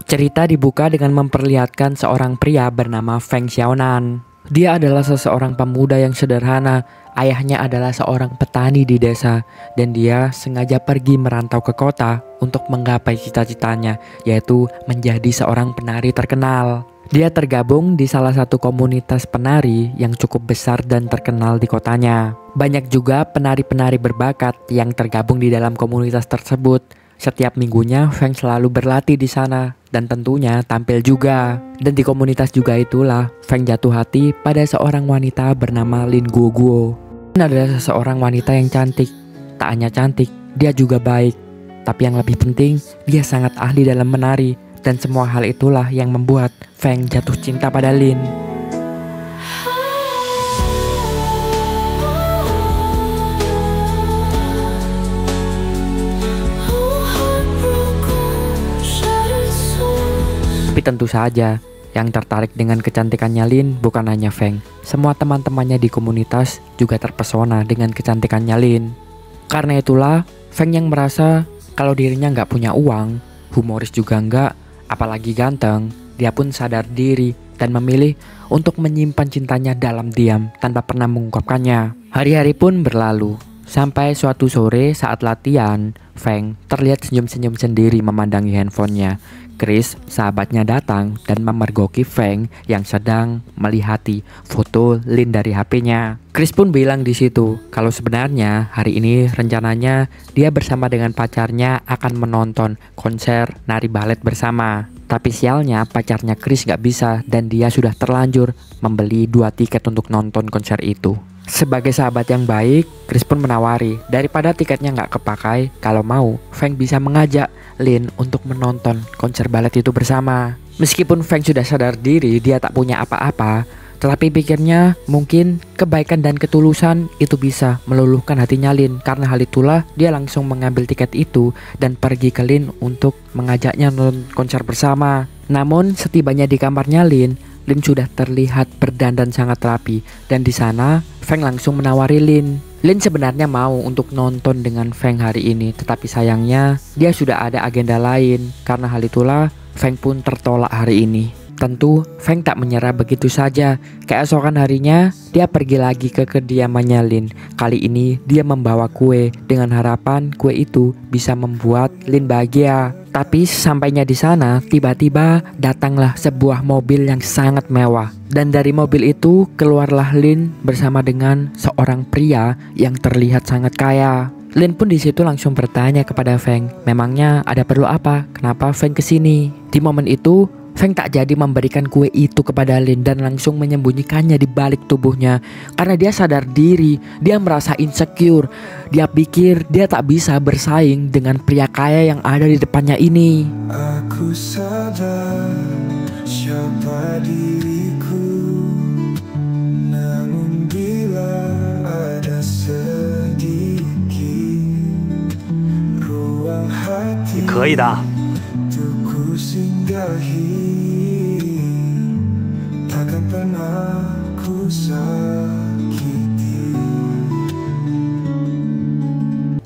Cerita dibuka dengan memperlihatkan seorang pria bernama Feng Xiaonan. Dia adalah seseorang pemuda yang sederhana. Ayahnya adalah seorang petani di desa, dan dia sengaja pergi merantau ke kota untuk menggapai cita-citanya, yaitu menjadi seorang penari terkenal. Dia tergabung di salah satu komunitas penari yang cukup besar dan terkenal di kotanya. Banyak juga penari-penari berbakat yang tergabung di dalam komunitas tersebut. Setiap minggunya Feng selalu berlatih di sana dan tentunya tampil juga. Dan di komunitas juga itulah Feng jatuh hati pada seorang wanita bernama Lin Guoguo. Lin adalah seseorang wanita yang cantik. Tak hanya cantik, dia juga baik. Tapi yang lebih penting, dia sangat ahli dalam menari. Dan semua hal itulah yang membuat Feng jatuh cinta pada Lin. Tapi tentu saja, yang tertarik dengan kecantikannya Lin bukan hanya Feng. Semua teman-temannya di komunitas juga terpesona dengan kecantikannya Lin. Karena itulah, Feng yang merasa kalau dirinya nggak punya uang, humoris juga nggak, apalagi ganteng, dia pun sadar diri dan memilih untuk menyimpan cintanya dalam diam tanpa pernah mengungkapkannya. Hari-hari pun berlalu. Sampai suatu sore saat latihan, Feng terlihat senyum-senyum sendiri memandangi handphonenya. Chris, sahabatnya datang dan memergoki Feng yang sedang melihati foto Lin dari HP-nya. Chris pun bilang di situ kalau sebenarnya hari ini rencananya dia bersama dengan pacarnya akan menonton konser nari balet bersama. Tapi sialnya pacarnya Chris gak bisa dan dia sudah terlanjur membeli 2 tiket untuk nonton konser itu. Sebagai sahabat yang baik, Chris pun menawari daripada tiketnya nggak kepakai, kalau mau Feng bisa mengajak Lin untuk menonton konser balet itu bersama. Meskipun Feng sudah sadar diri dia tak punya apa-apa, tetapi pikirnya mungkin kebaikan dan ketulusan itu bisa meluluhkan hatinya Lin. Karena hal itulah dia langsung mengambil tiket itu dan pergi ke Lin untuk mengajaknya nonton konser bersama. Namun setibanya di kamarnya Lin sudah terlihat berdandan sangat rapi, dan di sana Feng langsung menawari Lin. Lin sebenarnya mau untuk nonton dengan Feng hari ini, tetapi sayangnya dia sudah ada agenda lain. Karena hal itulah Feng pun tertolak hari ini. Tentu Feng tak menyerah begitu saja. Keesokan harinya dia pergi lagi ke kediamannya Lin. Kali ini dia membawa kue dengan harapan kue itu bisa membuat Lin bahagia. Tapi sampainya di sana, tiba-tiba datanglah sebuah mobil yang sangat mewah. Dan dari mobil itu keluarlah Lin bersama dengan seorang pria yang terlihat sangat kaya. Lin pun di situ langsung bertanya kepada Feng, memangnya ada perlu apa? Kenapa Feng kesini? Di momen itu, Feng tak jadi memberikan kue itu kepada Lin dan langsung menyembunyikannya di balik tubuhnya. Karena dia sadar diri, dia merasa insecure. Dia pikir dia tak bisa bersaing dengan pria kaya yang ada di depannya ini. Aku sadar siapa diriku, namun bila ada sedikit ruang hati 可以的。 untuk ku singgahi, takkan pernah ku sakiti.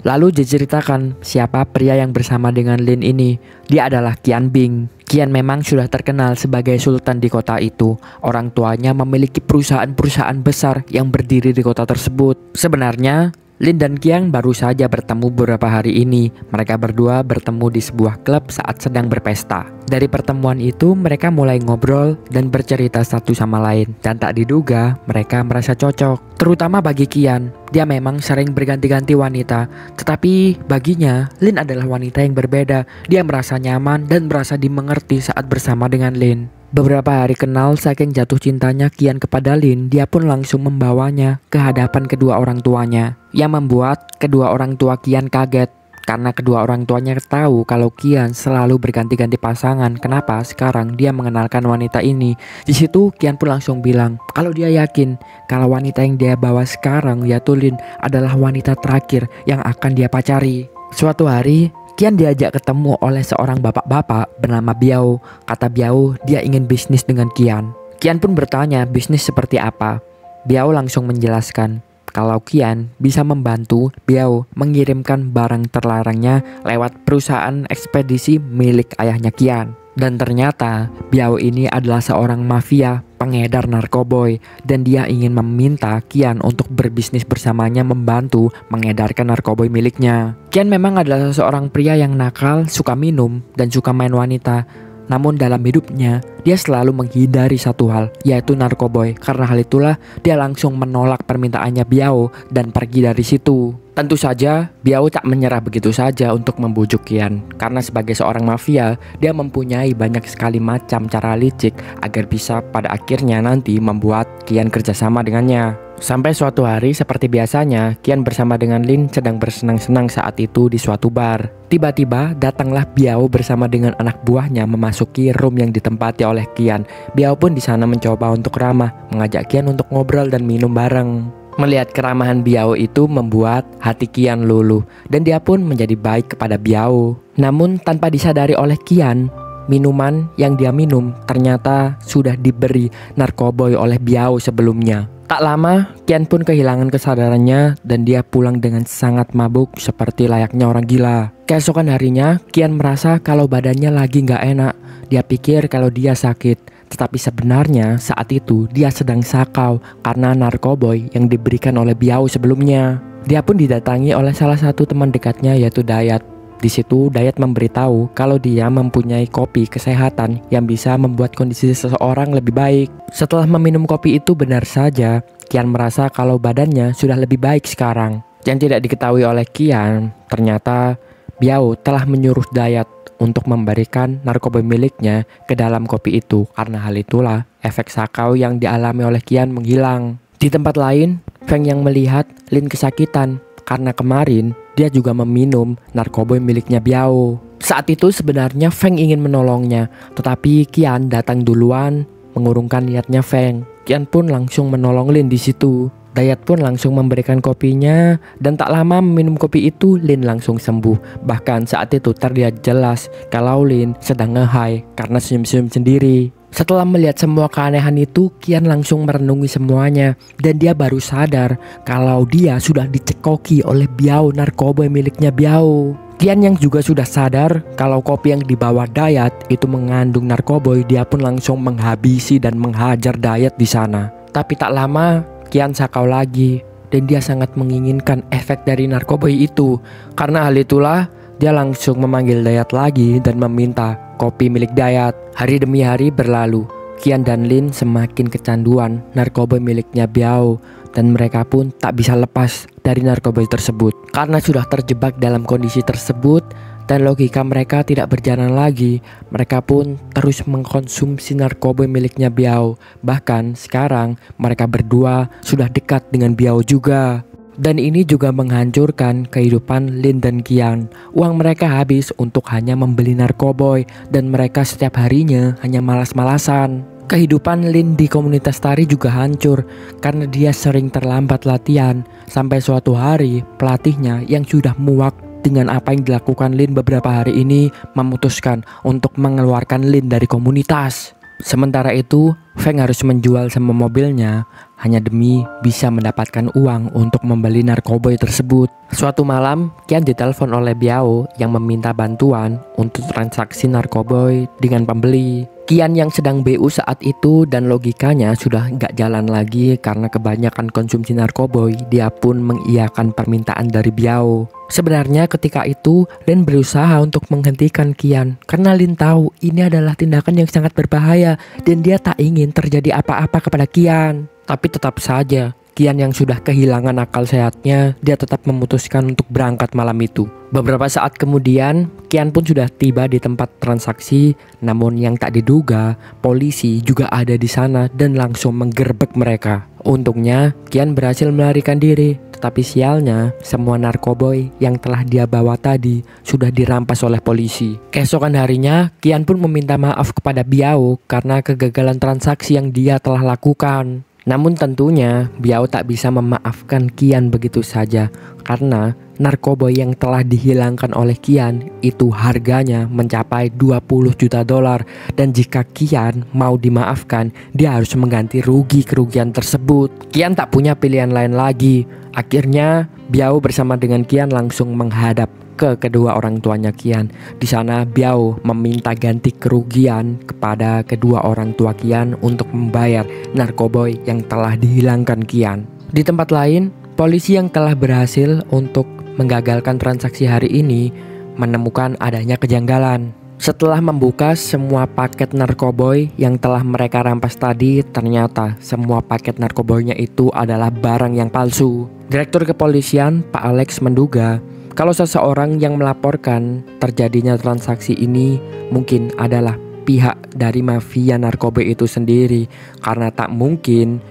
Lalu diceritakan siapa pria yang bersama dengan Lin ini. Dia adalah Qian Bing. Qian memang sudah terkenal sebagai sultan di kota itu. Orang tuanya memiliki perusahaan-perusahaan besar yang berdiri di kota tersebut. Sebenarnya Lin dan Qian baru saja bertemu beberapa hari ini. Mereka berdua bertemu di sebuah klub saat sedang berpesta. Dari pertemuan itu mereka mulai ngobrol dan bercerita satu sama lain. Dan tak diduga mereka merasa cocok. Terutama bagi Qian, dia memang sering berganti-ganti wanita. Tetapi baginya Lin adalah wanita yang berbeda. Dia merasa nyaman dan merasa dimengerti saat bersama dengan Lin. Beberapa hari kenal, saking jatuh cintanya Qian kepada Lin, dia pun langsung membawanya ke hadapan kedua orang tuanya. Yang membuat kedua orang tua Qian kaget. Karena kedua orang tuanya tahu kalau Qian selalu berganti-ganti pasangan. Kenapa sekarang dia mengenalkan wanita ini? Di situ Qian pun langsung bilang kalau dia yakin kalau wanita yang dia bawa sekarang, yaitu Lin, adalah wanita terakhir yang akan dia pacari. Suatu hari Qian diajak ketemu oleh seorang bapak-bapak bernama Biao. Kata Biao dia ingin bisnis dengan Qian. Qian pun bertanya bisnis seperti apa. Biao langsung menjelaskan kalau Kian bisa membantu Biao mengirimkan barang terlarangnya lewat perusahaan ekspedisi milik ayahnya Kian. Dan ternyata Biao ini adalah seorang mafia pengedar narkoboy dan dia ingin meminta Kian untuk berbisnis bersamanya membantu mengedarkan narkoboy miliknya. Kian memang adalah seorang pria yang nakal, suka minum, dan suka main wanita. Namun dalam hidupnya, dia selalu menghindari satu hal, yaitu narkoboy. Karena hal itulah, dia langsung menolak permintaannya Biao dan pergi dari situ. Tentu saja, Biao tak menyerah begitu saja untuk membujuk Kian. Karena sebagai seorang mafia, dia mempunyai banyak sekali macam cara licik agar bisa pada akhirnya nanti membuat Kian kerjasama dengannya. Sampai suatu hari seperti biasanya, Kian bersama dengan Lin sedang bersenang-senang saat itu di suatu bar. Tiba-tiba datanglah Biao bersama dengan anak buahnya memasuki room yang ditempati oleh Kian. Biao pun di sana mencoba untuk ramah, mengajak Kian untuk ngobrol dan minum bareng. Melihat keramahan Biao itu membuat hati Kian luluh dan dia pun menjadi baik kepada Biao. Namun tanpa disadari oleh Kian, minuman yang dia minum ternyata sudah diberi narkoboy oleh Biao sebelumnya. Tak lama, Kian pun kehilangan kesadarannya dan dia pulang dengan sangat mabuk seperti layaknya orang gila. Keesokan harinya, Kian merasa kalau badannya lagi gak enak. Dia pikir kalau dia sakit, tetapi sebenarnya saat itu dia sedang sakau karena narkoboy yang diberikan oleh Biao sebelumnya. Dia pun didatangi oleh salah satu teman dekatnya yaitu Dayat. Di situ Dayat memberitahu kalau dia mempunyai kopi kesehatan yang bisa membuat kondisi seseorang lebih baik. Setelah meminum kopi itu benar saja, Kian merasa kalau badannya sudah lebih baik sekarang. Yang tidak diketahui oleh Kian, ternyata Biao telah menyuruh Dayat untuk memberikan narkoba miliknya ke dalam kopi itu. Karena hal itulah efek sakau yang dialami oleh Kian menghilang. Di tempat lain, Feng yang melihat Lin kesakitan karena kemarin dia juga meminum narkoboy miliknya Biao. Saat itu sebenarnya Feng ingin menolongnya, tetapi Kian datang duluan mengurungkan niatnya Feng. Kian pun langsung menolong Lin di situ. Dayat pun langsung memberikan kopinya dan tak lama meminum kopi itu Lin langsung sembuh. Bahkan saat itu terlihat jelas kalau Lin sedang nge-high karena senyum-senyum sendiri. Setelah melihat semua keanehan itu, Kian langsung merenungi semuanya dan dia baru sadar kalau dia sudah dicekoki oleh Biao narkoba miliknya Biao. Kian yang juga sudah sadar kalau kopi yang dibawa Dayat itu mengandung narkoboy, dia pun langsung menghabisi dan menghajar Dayat di sana. Tapi tak lama, Kian sakau lagi dan dia sangat menginginkan efek dari narkoboy itu. Karena hal itulah, dia langsung memanggil Dayat lagi dan meminta kopi milik Dayat. Hari demi hari berlalu, Kian dan Lin semakin kecanduan narkoba miliknya Biao dan mereka pun tak bisa lepas dari narkoba tersebut. Karena sudah terjebak dalam kondisi tersebut dan logika mereka tidak berjalan lagi, mereka pun terus mengkonsumsi narkoba miliknya Biao. Bahkan sekarang mereka berdua sudah dekat dengan Biao juga. Dan ini juga menghancurkan kehidupan Lin dan Kian. Uang mereka habis untuk hanya membeli narkoboy dan mereka setiap harinya hanya malas-malasan. Kehidupan Lin di komunitas tari juga hancur karena dia sering terlambat latihan. Sampai suatu hari pelatihnya yang sudah muak dengan apa yang dilakukan Lin beberapa hari ini memutuskan untuk mengeluarkan Lin dari komunitas. Sementara itu, Feng harus menjual semua mobilnya hanya demi bisa mendapatkan uang untuk membeli narkoboy tersebut. Suatu malam, Kian ditelepon oleh Biao yang meminta bantuan untuk transaksi narkoboy dengan pembeli. Kian yang sedang BU saat itu dan logikanya sudah gak jalan lagi karena kebanyakan konsumsi narkoboy, dia pun mengiyakan permintaan dari Biao. Sebenarnya ketika itu Lin berusaha untuk menghentikan Kian karena Lin tahu ini adalah tindakan yang sangat berbahaya dan dia tak ingin terjadi apa-apa kepada Kian. Tapi tetap saja Kian yang sudah kehilangan akal sehatnya, dia tetap memutuskan untuk berangkat malam itu. Beberapa saat kemudian, Kian pun sudah tiba di tempat transaksi, namun yang tak diduga, polisi juga ada di sana dan langsung menggerebek mereka. Untungnya, Kian berhasil melarikan diri, tetapi sialnya, semua narkoboy yang telah dia bawa tadi sudah dirampas oleh polisi. Keesokan harinya, Kian pun meminta maaf kepada Biao karena kegagalan transaksi yang dia telah lakukan. Namun tentunya Biao tak bisa memaafkan Kian begitu saja karena narkoba yang telah dihilangkan oleh Kian itu harganya mencapai 20 juta dolar, dan jika Kian mau dimaafkan, dia harus mengganti rugi kerugian tersebut. Kian tak punya pilihan lain lagi. Akhirnya Biao bersama dengan Kian langsung menghadap ke kedua orang tuanya Kian. Di sana Biao meminta ganti kerugian kepada kedua orang tua Kian untuk membayar narkoba yang telah dihilangkan Kian. Di tempat lain, polisi yang telah berhasil untuk menggagalkan transaksi hari ini menemukan adanya kejanggalan. Setelah membuka semua paket narkoba yang telah mereka rampas tadi, ternyata semua paket narkobanya itu adalah barang yang palsu. Direktur kepolisian Pak Alex menduga kalau seseorang yang melaporkan terjadinya transaksi ini mungkin adalah pihak dari mafia narkoba itu sendiri, karena tak mungkin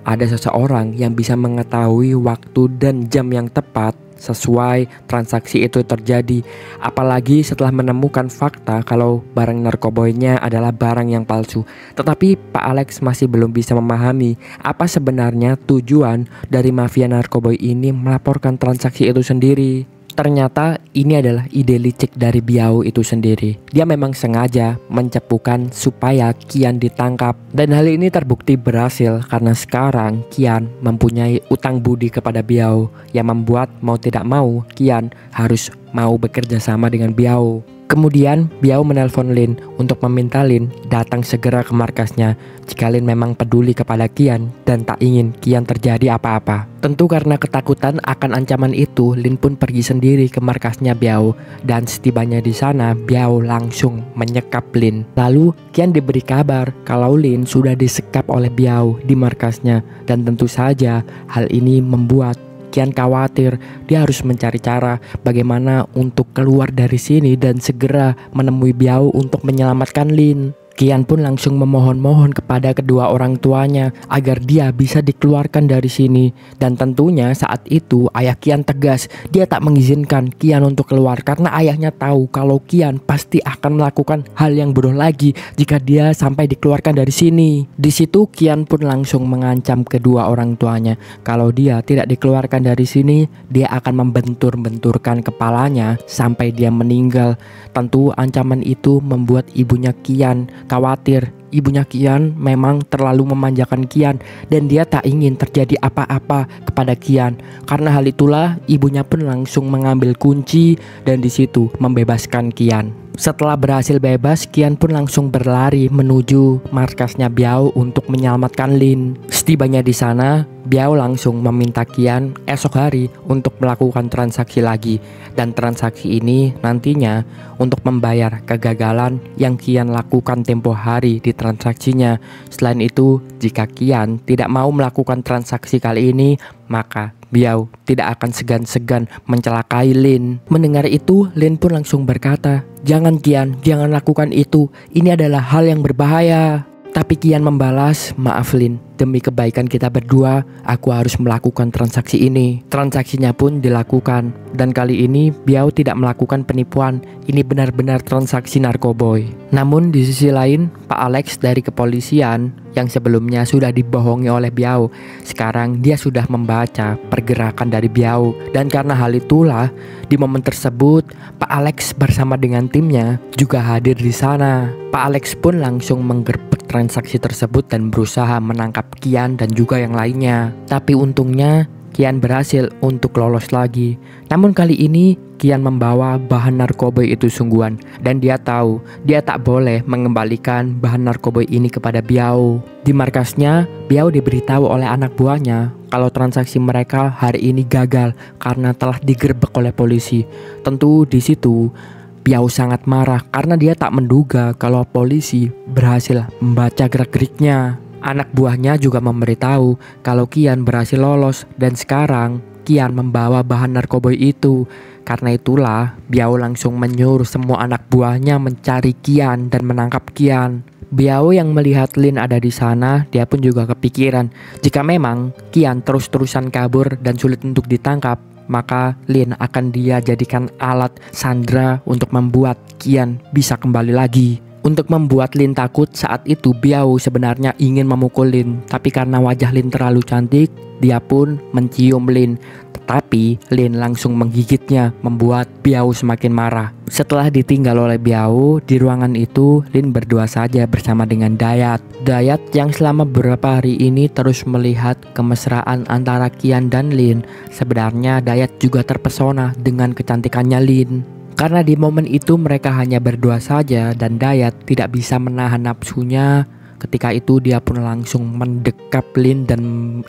ada seseorang yang bisa mengetahui waktu dan jam yang tepat sesuai transaksi itu terjadi, apalagi setelah menemukan fakta kalau barang narkobanya adalah barang yang palsu. Tetapi Pak Alex masih belum bisa memahami apa sebenarnya tujuan dari mafia narkoba ini melaporkan transaksi itu sendiri. Ternyata ini adalah ide licik dari Biao itu sendiri. Dia memang sengaja mencepukan supaya Kian ditangkap, dan hal ini terbukti berhasil karena sekarang Kian mempunyai utang budi kepada Biao yang membuat mau tidak mau Kian harus mau bekerja sama dengan Biao. Kemudian Biao menelpon Lin untuk meminta Lin datang segera ke markasnya jika Lin memang peduli kepada Kian dan tak ingin Kian terjadi apa-apa. Tentu karena ketakutan akan ancaman itu, Lin pun pergi sendiri ke markasnya Biao, dan setibanya di sana Biao langsung menyekap Lin. Lalu Kian diberi kabar kalau Lin sudah disekap oleh Biao di markasnya, dan tentu saja hal ini membuat Kian khawatir. Dia harus mencari cara bagaimana untuk keluar dari sini dan segera menemui Biao untuk menyelamatkan Lin. Kian pun langsung memohon-mohon kepada kedua orang tuanya agar dia bisa dikeluarkan dari sini. Dan tentunya saat itu ayah Kian tegas, dia tak mengizinkan Kian untuk keluar karena ayahnya tahu kalau Kian pasti akan melakukan hal yang bodoh lagi jika dia sampai dikeluarkan dari sini. Di situ Kian pun langsung mengancam kedua orang tuanya kalau dia tidak dikeluarkan dari sini, dia akan membentur-benturkan kepalanya sampai dia meninggal. Tentu ancaman itu membuat ibunya Kian khawatir. Ibunya Kian memang terlalu memanjakan Kian dan dia tak ingin terjadi apa-apa kepada Kian. Karena hal itulah ibunya pun langsung mengambil kunci dan di situ membebaskan Kian. Setelah berhasil bebas, Kian pun langsung berlari menuju markasnya Biao untuk menyelamatkan Lin. Setibanya di sana, Biao langsung meminta Kian esok hari untuk melakukan transaksi lagi, dan transaksi ini nantinya untuk membayar kegagalan yang Kian lakukan tempo hari di transaksinya. Selain itu, jika Kian tidak mau melakukan transaksi kali ini, maka Biao tidak akan segan-segan mencelakai Lin. Mendengar itu, Lin pun langsung berkata, "Jangan Kian, jangan lakukan itu. Ini adalah hal yang berbahaya." Tapi Kian membalas, "Maaf Lin, demi kebaikan kita berdua, aku harus melakukan transaksi ini." Transaksinya pun dilakukan, dan kali ini Biao tidak melakukan penipuan. Ini benar-benar transaksi narkoboy. Namun di sisi lain, Pak Alex dari kepolisian yang sebelumnya sudah dibohongi oleh Biao, sekarang dia sudah membaca pergerakan dari Biao. Dan karena hal itulah, di momen tersebut Pak Alex bersama dengan timnya juga hadir di sana. Pak Alex pun langsung menggerbek transaksi tersebut dan berusaha menangkap Kian dan juga yang lainnya. Tapi untungnya Kian berhasil untuk lolos lagi. Namun kali ini Kian membawa bahan narkoba itu sungguhan, dan dia tahu dia tak boleh mengembalikan bahan narkoba ini kepada Biao. Di markasnya, Biao diberitahu oleh anak buahnya kalau transaksi mereka hari ini gagal karena telah digerebek oleh polisi. Tentu di situ Biao sangat marah karena dia tak menduga kalau polisi berhasil membaca gerak-geriknya. Anak buahnya juga memberitahu kalau Kian berhasil lolos dan sekarang Kian membawa bahan narkoba itu. Karena itulah Biao langsung menyuruh semua anak buahnya mencari Kian dan menangkap Kian. Biao yang melihat Lin ada di sana, dia pun juga kepikiran jika memang Kian terus-terusan kabur dan sulit untuk ditangkap, maka Lin akan dia jadikan alat sandera untuk membuat Kian bisa kembali lagi. Untuk membuat Lin takut, saat itu Biao sebenarnya ingin memukul Lin, tapi karena wajah Lin terlalu cantik, dia pun mencium Lin. Tetapi Lin langsung menggigitnya, membuat Biao semakin marah. Setelah ditinggal oleh Biao, di ruangan itu Lin berdua saja bersama dengan Dayat. Dayat yang selama beberapa hari ini terus melihat kemesraan antara Qian dan Lin. Sebenarnya Dayat juga terpesona dengan kecantikannya Lin. Karena di momen itu mereka hanya berdua saja dan Dayat tidak bisa menahan nafsunya. Ketika itu dia pun langsung mendekap Lin dan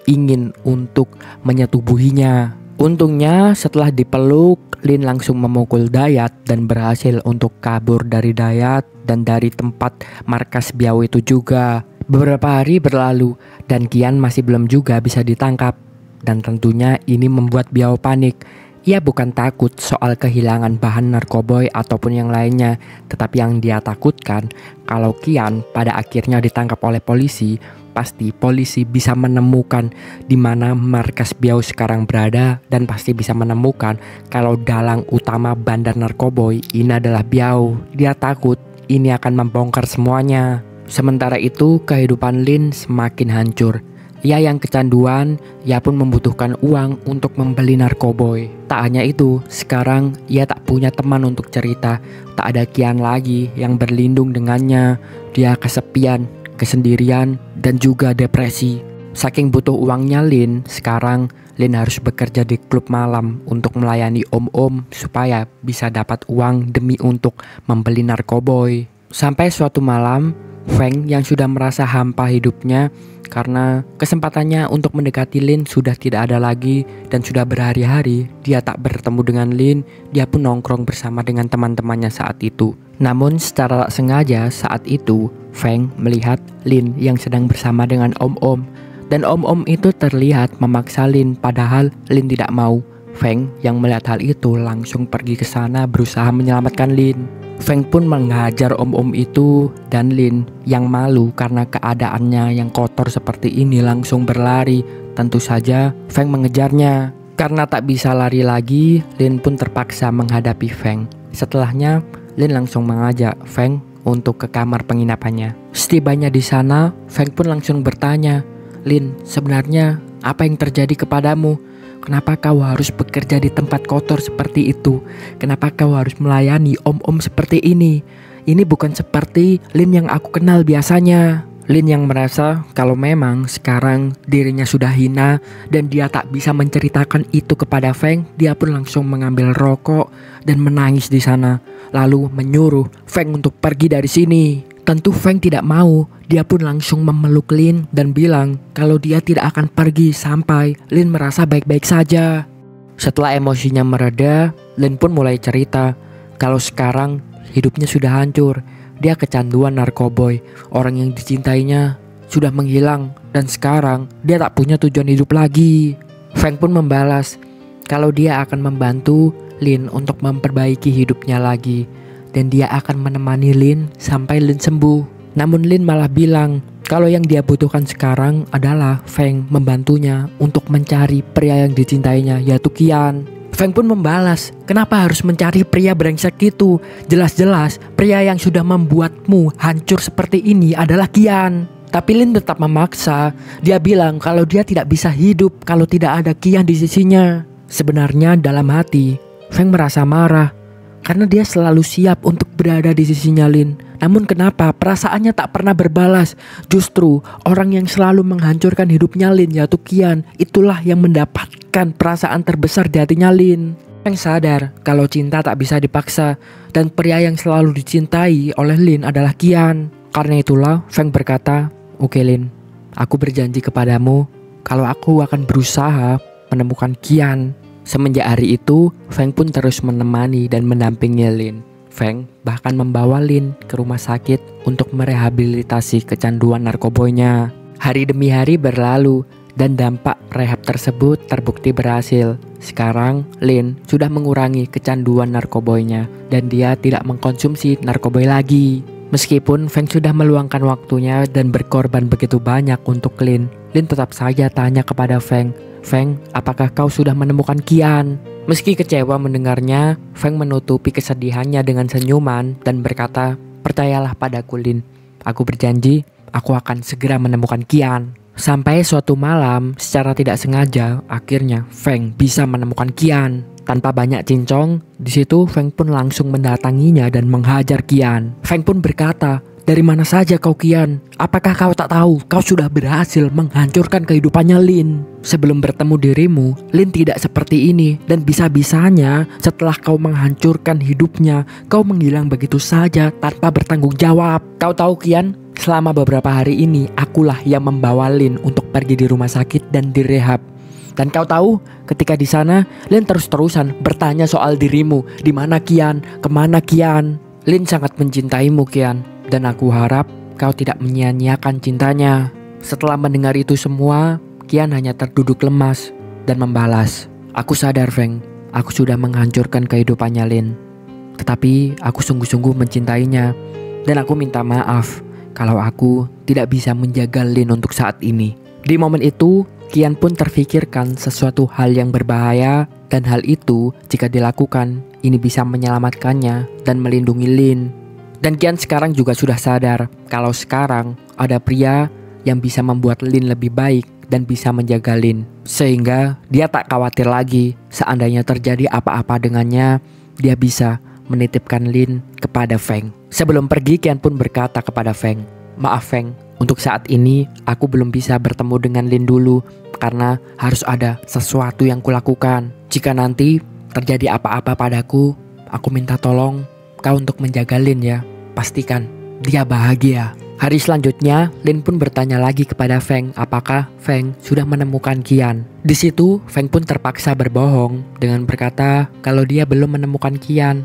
ingin untuk menyetubuhinya. Untungnya setelah dipeluk, Lin langsung memukul Dayat dan berhasil untuk kabur dari Dayat dan dari tempat markas Biao itu juga. Beberapa hari berlalu dan Qian masih belum juga bisa ditangkap. Dan tentunya ini membuat Biao panik. Ia bukan takut soal kehilangan bahan narkoboy ataupun yang lainnya, tetapi yang dia takutkan kalau Qian pada akhirnya ditangkap oleh polisi, pasti polisi bisa menemukan di mana markas Biao sekarang berada dan pasti bisa menemukan kalau dalang utama bandar narkoboy ini adalah Biao. Dia takut ini akan membongkar semuanya. Sementara itu kehidupan Lin semakin hancur. Ia yang kecanduan, ia pun membutuhkan uang untuk membeli narkoboy. Tak hanya itu, sekarang ia tak punya teman untuk cerita. Tak ada Qian lagi yang berlindung dengannya. Dia kesepian, kesendirian, dan juga depresi. Saking butuh uangnya Lin, sekarang Lin harus bekerja di klub malam untuk melayani om-om supaya bisa dapat uang demi untuk membeli narkoboy. Sampai suatu malam, Feng yang sudah merasa hampa hidupnya karena kesempatannya untuk mendekati Lin sudah tidak ada lagi dan sudah berhari-hari dia tak bertemu dengan Lin. Dia pun nongkrong bersama dengan teman-temannya saat itu. Namun secara tak sengaja saat itu Feng melihat Lin yang sedang bersama dengan om-om. Dan om-om itu terlihat memaksa Lin padahal Lin tidak mau. Feng yang melihat hal itu langsung pergi ke sana berusaha menyelamatkan Lin. Feng pun menghajar om-om itu dan Lin yang malu karena keadaannya yang kotor seperti ini langsung berlari. Tentu saja Feng mengejarnya. Karena tak bisa lari lagi, Lin pun terpaksa menghadapi Feng. Setelahnya, Lin langsung mengajak Feng untuk ke kamar penginapannya. Setibanya di sana, Feng pun langsung bertanya, "Lin, sebenarnya apa yang terjadi kepadamu? Kenapa kau harus bekerja di tempat kotor seperti itu? Kenapa kau harus melayani om-om seperti ini? Ini bukan seperti Lin yang aku kenal biasanya." Lin yang merasa kalau memang sekarang dirinya sudah hina dan dia tak bisa menceritakan itu kepada Feng, dia pun langsung mengambil rokok dan menangis di sana. Lalu menyuruh Feng untuk pergi dari sini. Tentu Feng tidak mau. Dia pun langsung memeluk Lin dan bilang kalau dia tidak akan pergi sampai Lin merasa baik-baik saja. Setelah emosinya mereda, Lin pun mulai cerita kalau sekarang hidupnya sudah hancur. Dia kecanduan narkoboy. Orang yang dicintainya sudah menghilang dan sekarang dia tak punya tujuan hidup lagi. Feng pun membalas kalau dia akan membantu Lin untuk memperbaiki hidupnya lagi dan dia akan menemani Lin sampai Lin sembuh. Namun Lin malah bilang kalau yang dia butuhkan sekarang adalah Feng membantunya untuk mencari pria yang dicintainya, yaitu Qian. Feng pun membalas, kenapa harus mencari pria brengsek itu? Jelas-jelas pria yang sudah membuatmu hancur seperti ini adalah Qian. Tapi Lin tetap memaksa. Dia bilang kalau dia tidak bisa hidup kalau tidak ada Qian di sisinya. Sebenarnya dalam hati Feng merasa marah karena dia selalu siap untuk berada di sisinya Lin. Namun kenapa perasaannya tak pernah berbalas? Justru orang yang selalu menghancurkan hidupnya Lin, yaitu Qian, itulah yang mendapatkan perasaan terbesar di hatinya Lin. Feng sadar kalau cinta tak bisa dipaksa dan pria yang selalu dicintai oleh Lin adalah Qian. Karena itulah Feng berkata, "Oke Lin, aku berjanji kepadamu kalau aku akan berusaha menemukan Qian." Semenjak hari itu, Feng pun terus menemani dan mendampingi Lin. Feng bahkan membawa Lin ke rumah sakit untuk merehabilitasi kecanduan narkoboynya. Hari demi hari berlalu dan dampak rehab tersebut terbukti berhasil. Sekarang Lin sudah mengurangi kecanduan narkoboynya dan dia tidak mengkonsumsi narkoboy lagi. Meskipun Feng sudah meluangkan waktunya dan berkorban begitu banyak untuk Lin tetap saja tanya kepada Feng, "Feng, apakah kau sudah menemukan Qian?" Meski kecewa mendengarnya, Feng menutupi kesedihannya dengan senyuman dan berkata, Percayalah padaku, Lin. Aku berjanji, aku akan segera menemukan Qian. Sampai suatu malam, secara tidak sengaja, akhirnya Feng bisa menemukan Qian. Tanpa banyak cincong, di situ Feng pun langsung mendatanginya dan menghajar Qian. Feng pun berkata, "Dari mana saja kau, Qian? Apakah kau tak tahu kau sudah berhasil menghancurkan kehidupannya Lin? Sebelum bertemu dirimu, Lin tidak seperti ini. Dan bisa-bisanya setelah kau menghancurkan hidupnya, kau menghilang begitu saja tanpa bertanggung jawab. Kau tahu, Qian? Selama beberapa hari ini, akulah yang membawa Lin untuk pergi di rumah sakit dan direhab. Dan kau tahu, ketika di sana, Lin terus-terusan bertanya soal dirimu. Di mana Qian? Kemana Qian? Lin sangat mencintaimu, Qian. Dan aku harap kau tidak menyia-nyiakan cintanya." Setelah mendengar itu semua, Qian hanya terduduk lemas dan membalas, "Aku sadar, Feng. Aku sudah menghancurkan kehidupannya Lin. Tetapi aku sungguh-sungguh mencintainya. Dan aku minta maaf kalau aku tidak bisa menjaga Lin untuk saat ini." Di momen itu, Qian pun terfikirkan sesuatu hal yang berbahaya, dan hal itu jika dilakukan, ini bisa menyelamatkannya dan melindungi Lin. Dan Qian sekarang juga sudah sadar kalau sekarang ada pria yang bisa membuat Lin lebih baik dan bisa menjaga Lin. Sehingga dia tak khawatir lagi seandainya terjadi apa-apa dengannya, dia bisa menitipkan Lin kepada Feng. Sebelum pergi, Qian pun berkata kepada Feng, "Maaf Feng, untuk saat ini aku belum bisa bertemu dengan Lin dulu karena harus ada sesuatu yang kulakukan. Jika nanti terjadi apa-apa padaku, aku minta tolong kau untuk menjaga Lin ya. Pastikan dia bahagia." Hari selanjutnya, Lin pun bertanya lagi kepada Feng apakah Feng sudah menemukan Qian. Di situ, Feng pun terpaksa berbohong dengan berkata kalau dia belum menemukan Qian.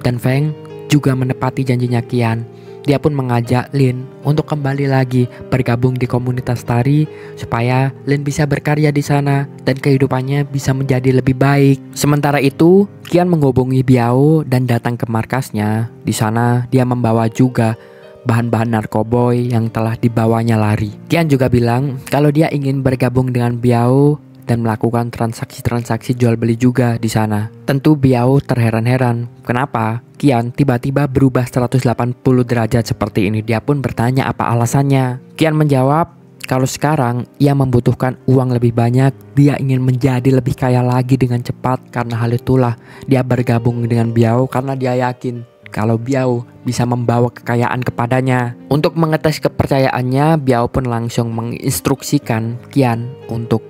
Dan Feng juga menepati janjinya Qian. Dia pun mengajak Lin untuk kembali lagi bergabung di komunitas tari supaya Lin bisa berkarya di sana dan kehidupannya bisa menjadi lebih baik. Sementara itu, Qian menghubungi Biao dan datang ke markasnya. Di sana dia membawa juga bahan-bahan narkoboy yang telah dibawanya lari. Qian juga bilang kalau dia ingin bergabung dengan Biao dan melakukan transaksi-transaksi jual beli juga di sana. Tentu Biao terheran-heran kenapa Qian tiba-tiba berubah 180 derajat seperti ini. Dia pun bertanya apa alasannya. Qian menjawab kalau sekarang ia membutuhkan uang lebih banyak. Dia ingin menjadi lebih kaya lagi dengan cepat. Karena hal itulah dia bergabung dengan Biao karena dia yakin kalau Biao bisa membawa kekayaan kepadanya. Untuk mengetes kepercayaannya, Biao pun langsung menginstruksikan Qian untuk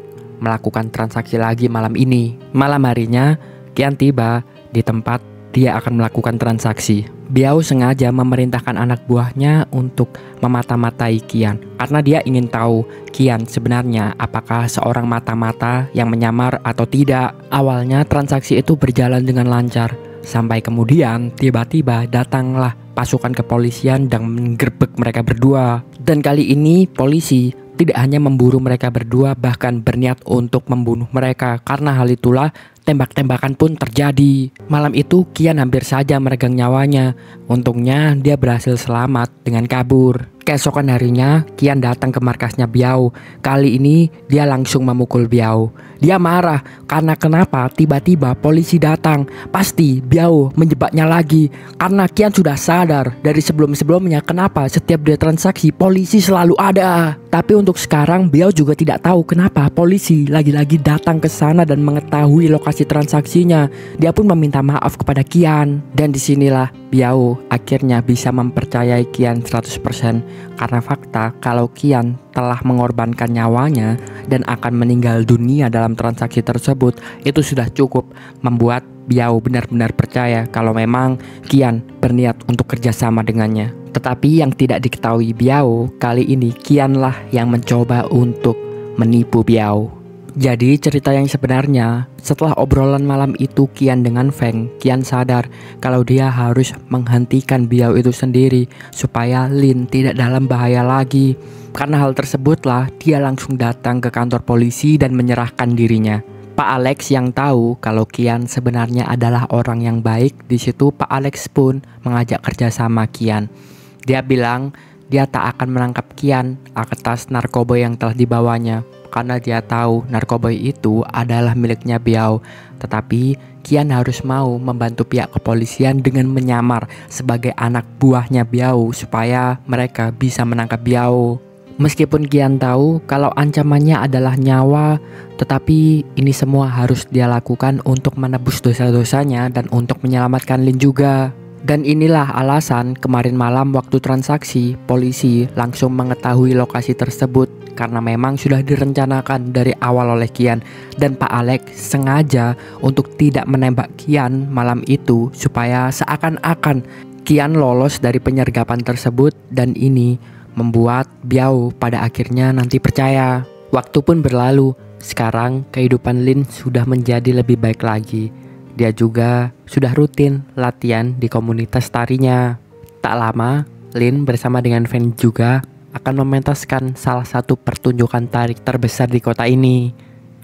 melakukan transaksi lagi malam ini. Malam harinya, Qian tiba di tempat dia akan melakukan transaksi. Biao sengaja memerintahkan anak buahnya untuk memata-matai Qian karena dia ingin tahu Qian sebenarnya apakah seorang mata-mata yang menyamar atau tidak. Awalnya transaksi itu berjalan dengan lancar, sampai kemudian tiba-tiba datanglah pasukan kepolisian dan menggerbek mereka berdua. Dan kali ini polisi tidak hanya memburu mereka berdua, bahkan berniat untuk membunuh mereka. Karena hal itulah tembak-tembakan pun terjadi. Malam itu Qian hampir saja meregang nyawanya. Untungnya dia berhasil selamat dengan kabur. Keesokan harinya Qian datang ke markasnya Biao. Kali ini dia langsung memukul Biao. Dia marah karena kenapa tiba-tiba polisi datang. Pasti Biao menjebaknya lagi. Karena Qian sudah sadar dari sebelum-sebelumnya kenapa setiap dia transaksi polisi selalu ada. Tapi untuk sekarang Biao juga tidak tahu kenapa polisi lagi-lagi datang ke sana dan mengetahui lokasi transaksinya. Dia pun meminta maaf kepada Qian. Dan disinilah Biao akhirnya bisa mempercayai Qian 100%. Karena fakta kalau Qian telah mengorbankan nyawanya dan akan meninggal dunia dalam transaksi tersebut, itu sudah cukup membuat Biao benar-benar percaya kalau memang Qian berniat untuk kerjasama dengannya. Tetapi yang tidak diketahui Biao, kali ini Qianlah yang mencoba untuk menipu Biao. Jadi cerita yang sebenarnya, setelah obrolan malam itu Qian dengan Feng, Qian sadar kalau dia harus menghentikan Biao itu sendiri supaya Lin tidak dalam bahaya lagi. Karena hal tersebutlah dia langsung datang ke kantor polisi dan menyerahkan dirinya. Pak Alex yang tahu kalau Qian sebenarnya adalah orang yang baik, di situ Pak Alex pun mengajak kerjasama Qian. Dia bilang dia tak akan menangkap Qian atas narkoba yang telah dibawanya. Karena dia tahu narkoba itu adalah miliknya Biao. Tetapi Kian harus mau membantu pihak kepolisian dengan menyamar sebagai anak buahnya Biao supaya mereka bisa menangkap Biao. Meskipun Kian tahu kalau ancamannya adalah nyawa, tetapi ini semua harus dia lakukan untuk menebus dosa-dosanya dan untuk menyelamatkan Lin juga. Dan inilah alasan kemarin malam waktu transaksi, polisi langsung mengetahui lokasi tersebut karena memang sudah direncanakan dari awal oleh Kian. Dan Pak Alex sengaja untuk tidak menembak Kian malam itu supaya seakan-akan Kian lolos dari penyergapan tersebut, dan ini membuat Biao pada akhirnya nanti percaya. Waktu pun berlalu, sekarang kehidupan Lin sudah menjadi lebih baik lagi. Dia juga sudah rutin latihan di komunitas tarinya. Tak lama, Lin bersama dengan Feng juga akan mementaskan salah satu pertunjukan tari terbesar di kota ini.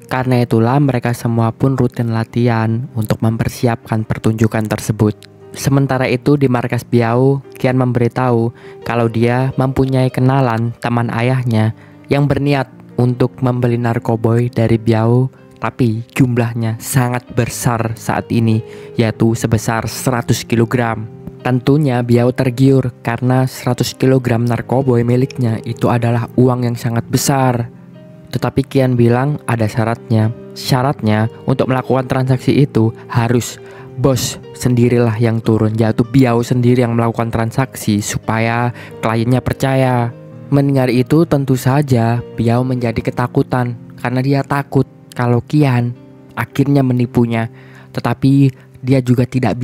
Karena itulah mereka semua pun rutin latihan untuk mempersiapkan pertunjukan tersebut. Sementara itu di markas Biao, Kian memberitahu kalau dia mempunyai kenalan teman ayahnya yang berniat untuk membeli narkoboy dari Biao, tapi jumlahnya sangat besar saat ini, yaitu sebesar 100 kg. Tentunya Biao tergiur karena 100 kg narkoboy miliknya itu adalah uang yang sangat besar. Tetapi Kian bilang ada syaratnya. Syaratnya untuk melakukan transaksi itu harus bos sendirilah yang turun, yaitu Biao sendiri yang melakukan transaksi supaya kliennya percaya. Mendengar itu tentu saja Biao menjadi ketakutan karena dia takut kalau Kian akhirnya menipunya. Tetapi dia juga tidak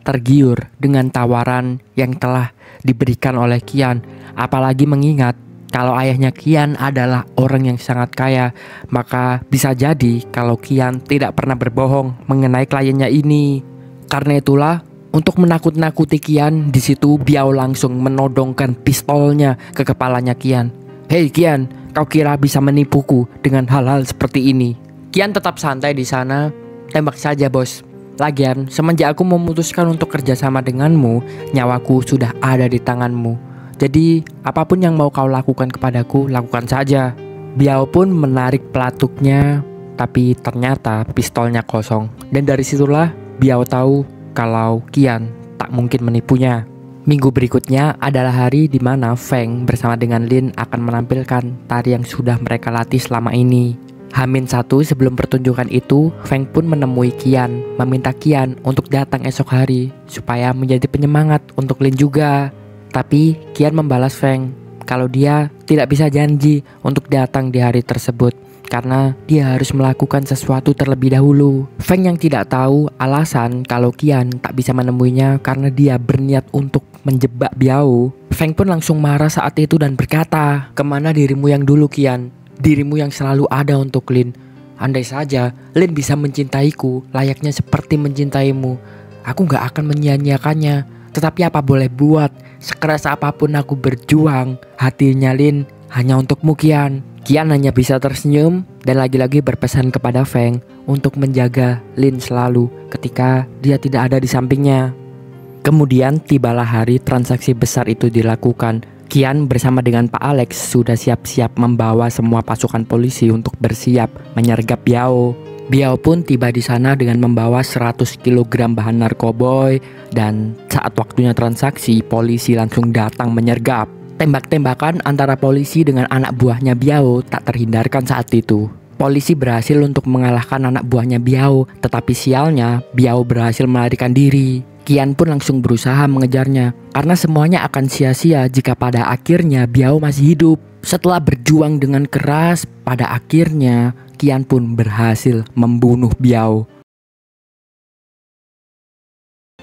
tergiur dengan tawaran yang telah diberikan oleh Kian. Apalagi mengingat kalau ayahnya Kian adalah orang yang sangat kaya, maka bisa jadi kalau Kian tidak pernah berbohong mengenai kliennya ini. Karena itulah, untuk menakut-nakuti Kian, di situ Biao langsung menodongkan pistolnya ke kepalanya Kian. "Hei Kian, kau kira bisa menipuku dengan hal-hal seperti ini?" Kian tetap santai di sana. "Tembak saja bos. Lagian, semenjak aku memutuskan untuk kerjasama denganmu, nyawaku sudah ada di tanganmu. Jadi, apapun yang mau kau lakukan kepadaku, lakukan saja." Biao pun menarik pelatuknya, tapi ternyata pistolnya kosong. Dan dari situlah Biao tahu kalau Kian tak mungkin menipunya. Minggu berikutnya adalah hari di mana Feng bersama dengan Lin akan menampilkan tari yang sudah mereka latih selama ini. H-1 sebelum pertunjukan itu, Feng pun menemui Kian, meminta Kian untuk datang esok hari supaya menjadi penyemangat untuk Lin juga. Tapi Kian membalas Feng kalau dia tidak bisa janji untuk datang di hari tersebut karena dia harus melakukan sesuatu terlebih dahulu. Feng yang tidak tahu alasan kalau Kian tak bisa menemuinya karena dia berniat untuk menjebak Biao. Feng pun langsung marah saat itu dan berkata, "Kemana dirimu yang dulu Kian? Dirimu yang selalu ada untuk Lin. Andai saja Lin bisa mencintaiku layaknya seperti mencintaimu, aku gak akan menyia-nyiakannya. Tetapi apa boleh buat, sekeras apapun aku berjuang, hatinya Lin hanya untukmu Kian." Kian hanya bisa tersenyum dan lagi-lagi berpesan kepada Feng untuk menjaga Lin selalu ketika dia tidak ada di sampingnya. Kemudian tibalah hari transaksi besar itu dilakukan. Kian bersama dengan Pak Alex sudah siap-siap membawa semua pasukan polisi untuk bersiap menyergap Biao. Biao pun tiba di sana dengan membawa 100 kg bahan narkoboy, dan saat waktunya transaksi, polisi langsung datang menyergap. Tembak-tembakan antara polisi dengan anak buahnya Biao tak terhindarkan saat itu. Polisi berhasil untuk mengalahkan anak buahnya Biao, tetapi sialnya Biao berhasil melarikan diri. Kian pun langsung berusaha mengejarnya karena semuanya akan sia-sia jika pada akhirnya Biao masih hidup. Setelah berjuang dengan keras, pada akhirnya Kian pun berhasil membunuh Biao.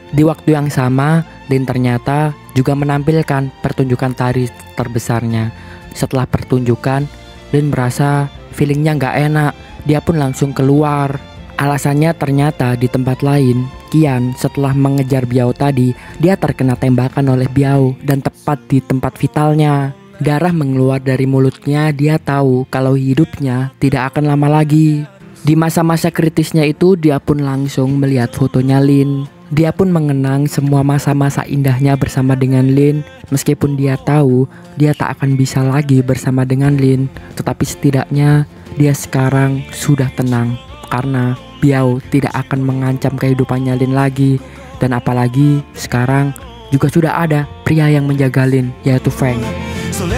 Di waktu yang sama, Lin ternyata juga menampilkan pertunjukan tari terbesarnya. Setelah pertunjukan, Lin merasa feelingnya gak enak. Dia pun langsung keluar. Alasannya ternyata di tempat lain, Kian setelah mengejar Biao tadi, dia terkena tembakan oleh Biao dan tepat di tempat vitalnya. Darah mengeluar dari mulutnya. Dia tahu kalau hidupnya tidak akan lama lagi. Di masa-masa kritisnya itu, dia pun langsung melihat fotonya Lin. Dia pun mengenang semua masa-masa indahnya bersama dengan Lin. Meskipun dia tahu dia tak akan bisa lagi bersama dengan Lin, tetapi setidaknya dia sekarang sudah tenang karena Biao tidak akan mengancam kehidupannya Lin lagi. Dan apalagi sekarang juga sudah ada pria yang menjaga Lin, yaitu Feng. それ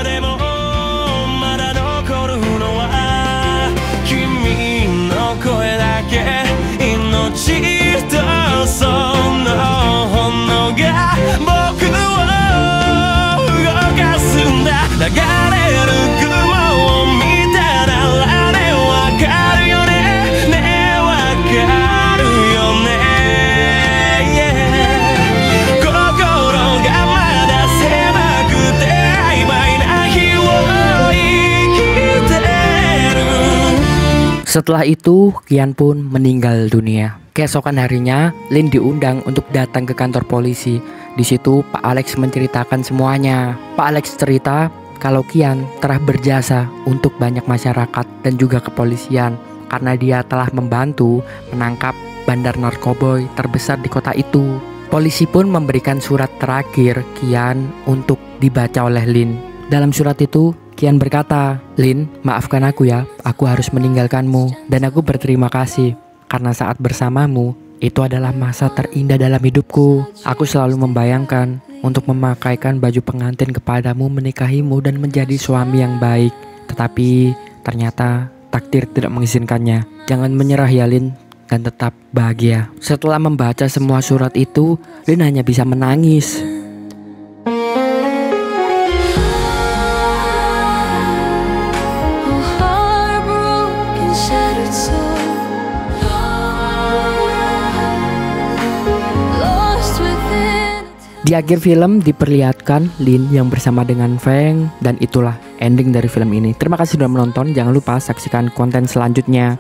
でもまだ残るのは君の声だけ命とその炎が僕を動かすんだ流れる雲を見たらねわかるよねねわかるよね Yeah 心がまだ狭くて曖昧な日を生きてる Setelah itu, Qian pun meninggal dunia. Keesokan harinya, Lin diundang untuk datang ke kantor polisi. Di situ, Pak Alex menceritakan semuanya. Pak Alex cerita kalau Qian telah berjasa untuk banyak masyarakat dan juga kepolisian karena dia telah membantu menangkap bandar narkoboy terbesar di kota itu. Polisi pun memberikan surat terakhir Qian untuk dibaca oleh Lin. Dalam surat itu, Qian berkata, "Lin, maafkan aku ya, aku harus meninggalkanmu dan aku berterima kasih karena saat bersamamu itu adalah masa terindah dalam hidupku. Aku selalu membayangkan untuk memakaikan baju pengantin kepadamu, menikahimu dan menjadi suami yang baik. Tetapi ternyata takdir tidak mengizinkannya. Jangan menyerah ya Lin dan tetap bahagia." Setelah membaca semua surat itu, Lin hanya bisa menangis. Heartbroken, shattered soul, lost within. Di akhir film diperlihatkan Lin yang bersama dengan Feng, dan itulah ending dari film ini. Terima kasih sudah menonton, jangan lupa saksikan konten selanjutnya.